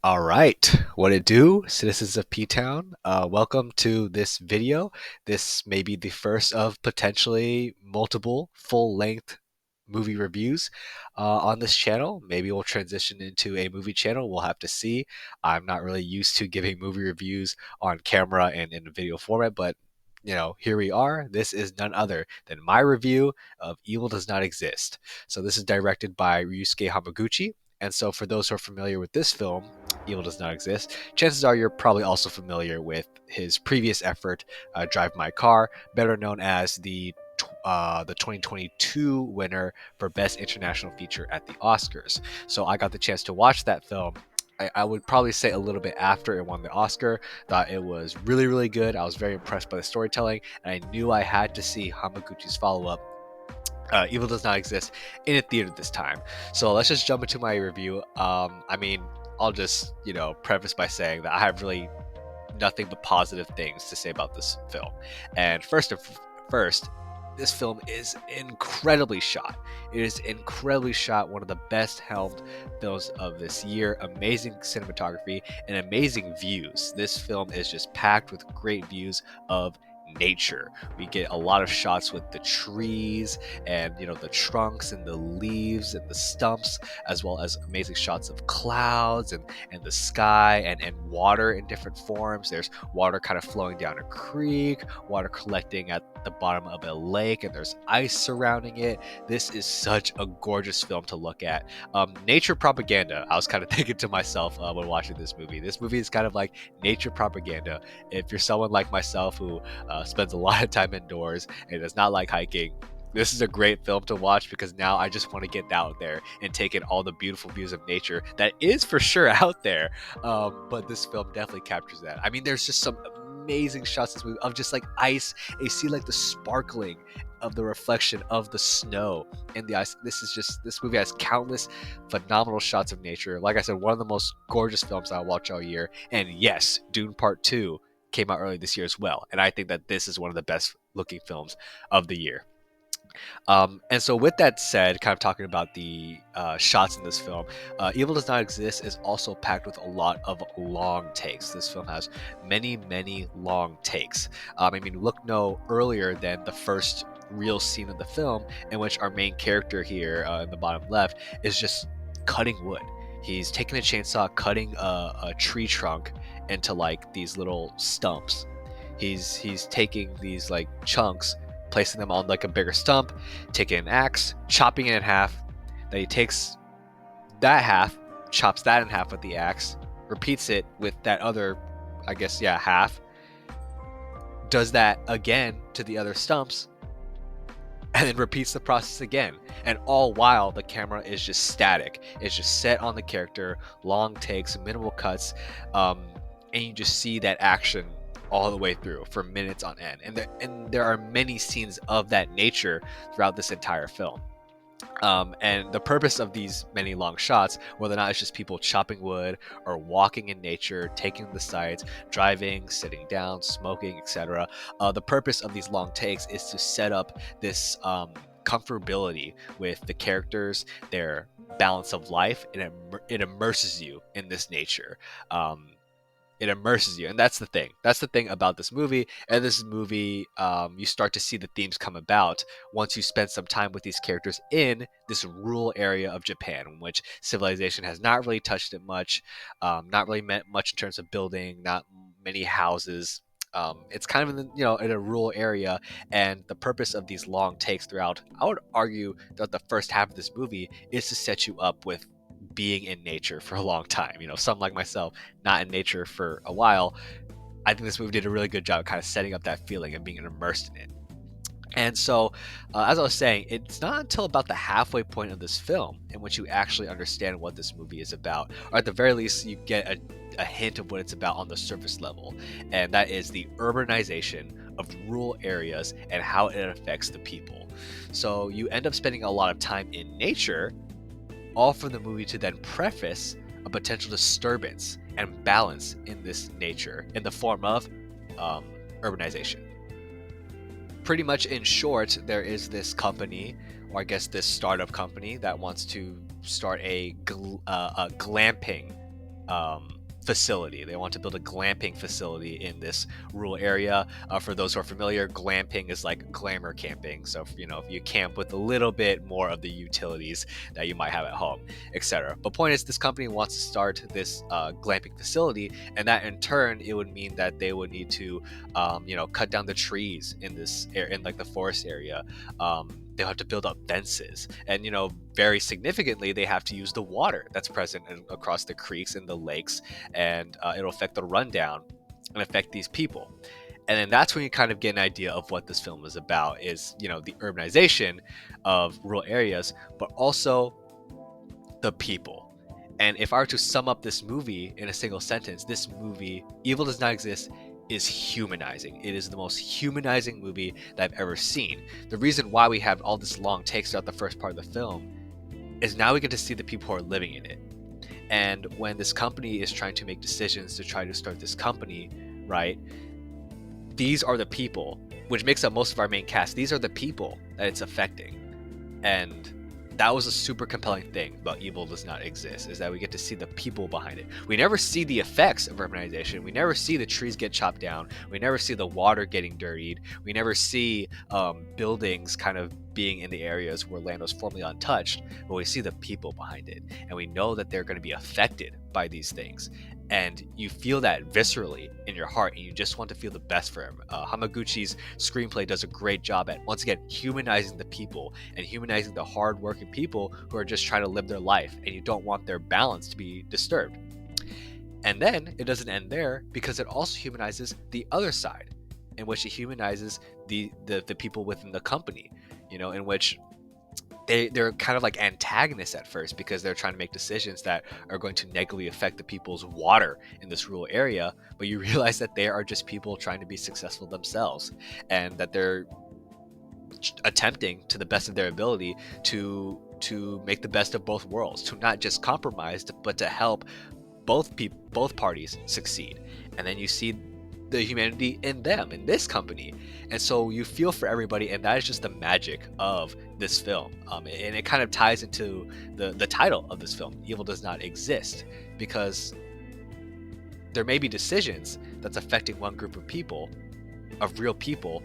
All right, what it do, citizens of P-Town? Welcome to this video. This may be the first of potentially multiple full-length movie reviews on this channel. Maybe we'll transition into a movie channel. We'll have to see. I'm not really used to giving movie reviews on camera and in video format, but here we are. This is none other than my review of Evil Does Not Exist. So this is directed by Ryusuke Hamaguchi. And so for those who are familiar with this film, Evil Does Not Exist, chances are you're probably also familiar with his previous effort, Drive My Car, better known as the 2022 winner for Best International Feature at the Oscars. So I got the chance to watch that film. I would probably say a little bit after it won the Oscar. Thought it was really, really good. I was very impressed by the storytelling, and I knew I had to see Hamaguchi's follow-up, Evil Does Not Exist, in a theater this time. So let's just jump into my review. I'll just preface by saying that I have really nothing but positive things to say about this film. And first, this film is incredibly shot. It is incredibly shot, one of the best helmed films of this year. Amazing cinematography and amazing views. This film is just packed with great views of nature. We get a lot of shots with the trees and the trunks and the leaves and the stumps, as well as amazing shots of clouds and the sky and water in different forms. There's water kind of flowing down a creek, water collecting at the bottom of a lake, and there's ice surrounding it. This is such a gorgeous film to look at. Nature propaganda, I was kind of thinking to myself when watching this movie. This movie is kind of like nature propaganda. If you're someone like myself who spends a lot of time indoors and does not like hiking, this is a great film to watch, because now I just want to get out there and take in all the beautiful views of nature that is for sure out there. But this film definitely captures that. I mean, there's just some amazing shots in this movie of just like ice, and you see like the sparkling of the reflection of the snow in the ice. This movie has countless phenomenal shots of nature. Like I said, one of the most gorgeous films I'll watch all year. And yes, Dune Part 2 came out early this year as well. And I think that this is one of the best looking films of the year. And so, with that said, kind of talking about the shots in this film, Evil Does Not Exist is also packed with a lot of long takes. This film has many, many long takes. Look no earlier than the first real scene of the film, in which our main character here in the bottom left is just cutting wood. He's taking a chainsaw, cutting a tree trunk into like these little stumps. He's taking these like chunks, placing them on like a bigger stump, taking an axe, chopping it in half. Then he takes that half, chops that in half with the axe, repeats it with that other, I guess, yeah, half, does that again to the other stumps, and then repeats the process again. And all while the camera is just static. It's just set on the character, long takes, minimal cuts, and you just see that action all the way through for minutes on end. And there are many scenes of that nature throughout this entire film. And the purpose of these many long shots, whether or not it's just people chopping wood or walking in nature, taking the sights, driving, sitting down, smoking, etc., the purpose of these long takes is to set up this comfortability with the characters, their balance of life, and it immerses you in this nature. It immerses you, and that's the thing about this movie. And this movie, you start to see the themes come about once you spend some time with these characters in this rural area of Japan, in which civilization has not really touched it much, not really meant much in terms of building, not many houses. It's kind of in a rural area, and the purpose of these long takes throughout, I would argue that the first half of this movie is to set you up with being in nature for a long time. Some like myself, not in nature for a while. I think this movie did a really good job kind of setting up that feeling and being immersed in it. And so, as I was saying, it's not until about the halfway point of this film in which you actually understand what this movie is about, or at the very least, you get a hint of what it's about on the surface level, and that is the urbanization of rural areas and how it affects the people. So, you end up spending a lot of time in nature, all for the movie to then preface a potential disturbance and balance in this nature in the form of urbanization. Pretty much in short, there is this company, or I guess this startup company, that wants to start a glamping facility. They want to build a glamping facility in this rural area. For those who are familiar, glamping is like glamour camping. So if you camp with a little bit more of the utilities that you might have at home, etc. But point is, this company wants to start this glamping facility, and that in turn it would mean that they would need to cut down the trees in this in like the forest area. They'll have to build up fences, and very significantly, they have to use the water that's present across the creeks and the lakes, and it'll affect the rundown and affect these people. And then that's when you kind of get an idea of what this film is about, is the urbanization of rural areas, but also the people. And if I were to sum up this movie in a single sentence, this movie, Evil Does Not Exist, is humanizing. It is the most humanizing movie that I've ever seen. The reason why we have all this long takes throughout the first part of the film is now we get to see the people who are living in it. And when this company is trying to make decisions to try to start this company, right? These are the people, which makes up most of our main cast. These are the people that it's affecting. And that was a super compelling thing about Evil Does Not Exist, is that we get to see the people behind it. We never see the effects of urbanization. We never see the trees get chopped down. We never see the water getting dirtied. We never see buildings kind of being in the areas where land was formerly untouched, but we see the people behind it. And we know that they're going to be affected by these things. And you feel that viscerally in your heart, and you just want to feel the best for him. Hamaguchi's screenplay does a great job at, once again, humanizing the people and humanizing the hard-working people who are just trying to live their life, and you don't want their balance to be disturbed. And then it doesn't end there, because it also humanizes the other side, in which it humanizes the people within the company, in which they're kind of like antagonists at first, because they're trying to make decisions that are going to negatively affect the people's water in this rural area. But you realize that they are just people trying to be successful themselves, and that they're attempting to the best of their ability to make the best of both worlds, to not just compromise, but to help both parties succeed. And then you see the humanity in them, in this company, and so you feel for everybody, and that is just the magic of this film. And it kind of ties into the title of this film, Evil Does Not Exist, because there may be decisions that's affecting one group of people, of real people,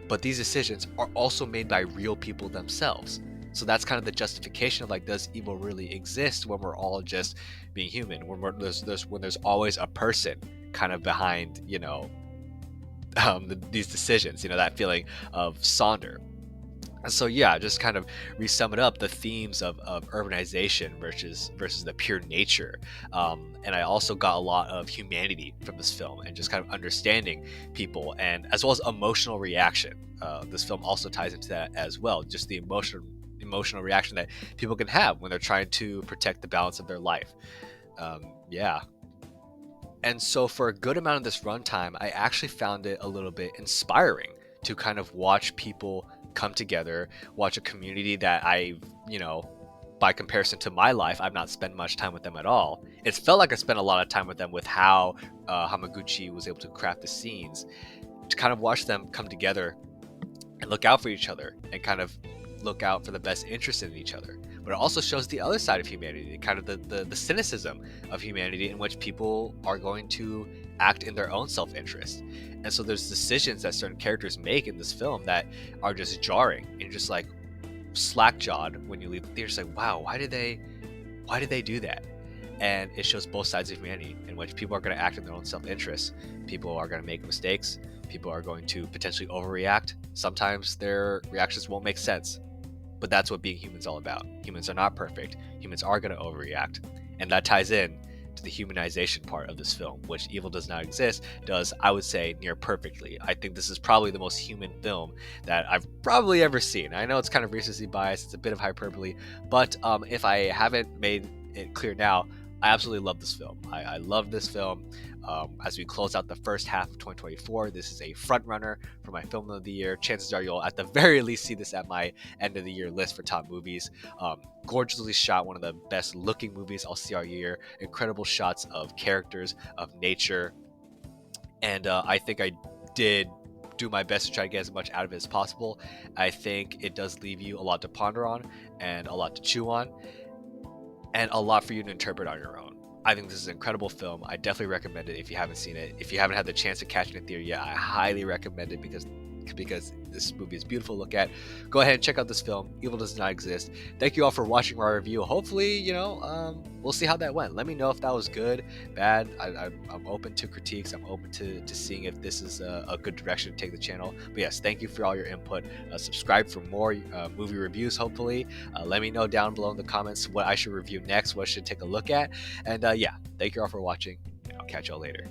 but these decisions are also made by real people themselves. So that's kind of the justification of, like, does evil really exist when we're all just being human? When there's always a person kind of behind, these decisions. That feeling of Sonder. And so yeah, just kind of resum it up, the themes of urbanization versus the pure nature. And I also got a lot of humanity from this film, and just kind of understanding people, and as well as emotional reaction. This film also ties into that as well, just the emotional reaction that people can have when they're trying to protect the balance of their life. Yeah. And so for a good amount of this runtime, I actually found it a little bit inspiring to kind of watch people come together, watch a community that by comparison to my life, I've not spent much time with them at all. It felt like I spent a lot of time with them with how Hamaguchi was able to craft the scenes, to kind of watch them come together and look out for each other, and kind of look out for the best interest in each other. But it also shows the other side of humanity, kind of the cynicism of humanity, in which people are going to act in their own self-interest. And so there's decisions that certain characters make in this film that are just jarring, and just like slack-jawed when you leave the theater. It's like, wow, why did they do that? And it shows both sides of humanity, in which people are going to act in their own self-interest. People are going to make mistakes. People are going to potentially overreact. Sometimes their reactions won't make sense. But that's what being human's all about. Humans are not perfect. Humans are going to overreact. And that ties in to the humanization part of this film, which Evil Does Not Exist does, I would say, near perfectly. I think this is probably the most human film that I've probably ever seen. I know it's kind of recency bias, it's a bit of hyperbole, but if I haven't made it clear now, I absolutely love this film. I love this film. As we close out the first half of 2024, this is a front runner for my film of the year. Chances are you'll at the very least see this at my end of the year list for top movies. Gorgeously shot, one of the best looking movies I'll see all year. Incredible shots of characters, of nature, and I think I did do my best to try to get as much out of it as possible. I think it does leave you a lot to ponder on, and a lot to chew on, and a lot for you to interpret on your own. I think this is an incredible film. I definitely recommend it if you haven't seen it. If you haven't had the chance to catch it in theater yet, I highly recommend it because this movie is beautiful to look at. Go ahead and check out this film. Evil Does Not Exist. Thank you all for watching my review. Hopefully, we'll see how that went. Let me know if that was good, bad. I'm open to critiques. I'm open to seeing if this is a good direction to take the channel. But yes, thank you for all your input. Subscribe for more movie reviews, hopefully. Let me know down below in the comments what I should review next, what I should take a look at. And yeah, thank you all for watching, and I'll catch y'all later.